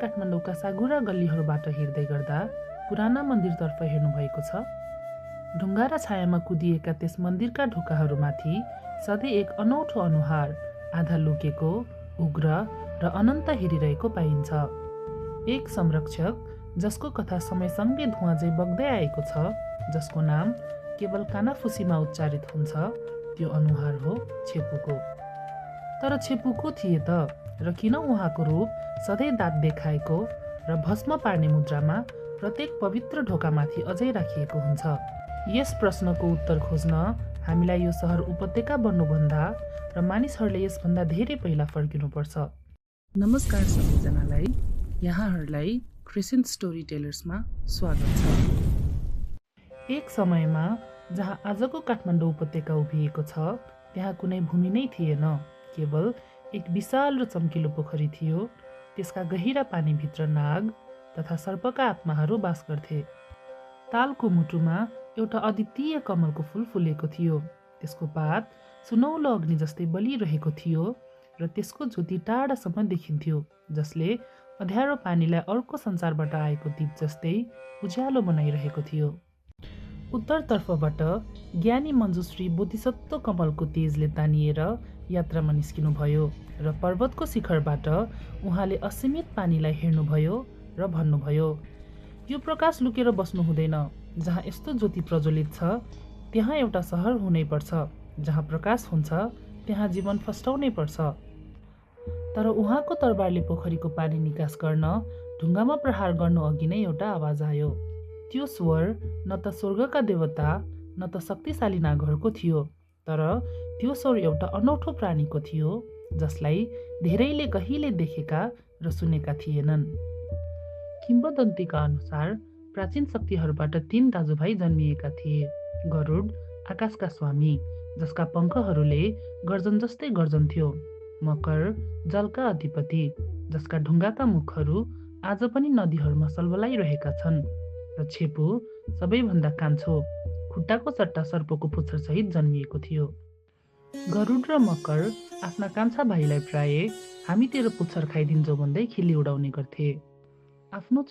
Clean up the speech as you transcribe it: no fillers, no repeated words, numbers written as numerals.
काठमाडौँका साँघुरा गल्लीहरूबाट हिँड्दै गर्दा पुराना मन्दिरतर्फ हेर्नुभएको छ? ढुङ्गा र छायामा कुदिएका त्यस मन्दिरका ढोकाहरूमाथि सधैँ एक अनौठो अनुहार, आधा लुकेको, उग्र र अनन्त हेरिरहेको पाइन्छ। एक संरक्षक जसको कथा समयसँगै धुवाँझै बग्दै आएको छ, जसको नाम केवल कानाफुसीमा उच्चारित हुन्छ, त्यो अनुहार हो छेपुको। तर छेपु को थिए त, र किन उहाँको रूप सधैँ दाँत देखाएको र भस्म पार्ने मुद्रामा प्रत्येक पवित्र ढोकामाथि अझै राखिएको हुन्छ? यस प्रश्नको उत्तर खोज्न हामीलाई यो सहर उपत्यका बन्नुभन्दा र मानिसहरूले यसभन्दा धेरै पहिला फर्किनुपर्छ। नमस्कार सबैजनालाई, यहाँहरूलाई क्रिसेन्ट स्टोरी टेलर्समा स्वागत छ। एक समयमा जहाँ आजको काठमाडौँ उपत्यका उभिएको छ, त्यहाँ कुनै भूमि नै थिएन, केवल एक विशाल र चम्किलो पोखरी थियो। त्यसका गहिरा पानीभित्र नाग तथा सर्पका आत्माहरू बास गर्थे। तालको मुटुमा एउटा अद्वितीय कमलको फूल फुलेको थियो। त्यसको पात सुनौलो अग्नि जस्तै बलिरहेको थियो र त्यसको ज्योति टाढासम्म देखिन्थ्यो, जसले अँध्यारो पानीलाई अर्को संसारबाट आएको दीप जस्तै उज्यालो बनाइरहेको थियो। उत्तरतर्फबाट ज्ञानी मञ्जुश्री बोधिसत्व कमलको तेजले तानिएर यात्रामा निस्किनुभयो र पर्वतको शिखरबाट उहाँले असीमित पानीलाई हेर्नुभयो र भन्नुभयो, यो प्रकाश लुकेर बस्नु हुँदैन। जहाँ यस्तो ज्योति प्रज्वलित छ, त्यहाँ एउटा सहर हुनैपर्छ। जहाँ प्रकाश हुन्छ, त्यहाँ जीवन फस्टाउनै पर्छ। तर उहाँको तरबारले पोखरीको पानी निकास गर्न ढुङ्गामा प्रहार गर्नु अघि नै एउटा आवाज आयो। त्यो स्वर न त स्वर्गका देवता न त शक्तिशाली नागहरूको थियो, तर त्यो स्वर एउटा अनौठो प्राणीको थियो, जसलाई धेरैले कहिले देखेका र सुनेका थिएनन्। किम्वदन्तीका अनुसार प्राचीन शक्तिहरूबाट 3 दाजुभाइ जन्मिएका थिए। गरुड आकाशका स्वामी, जसका पङ्खहरूले गर्जन जस्तै गर्जन्थ्यो। मकर जलका अधिपति, जसका ढुङ्गाका मुखहरू आज पनि नदीहरूमा सल्बलाइरहेका छन्। र छेपु सबैभन्दा कान्छो, खुट्टाको सट्टा सर्पको पुच्छरसहित जन्मिएको थियो। गरुड र मकर आफ्ना कान्छा भाइलाई प्राय हामी तेरो पुच्छर खाइदिन्छौ भन्दै खिल्ली उडाउने गर्थे। आफ्नो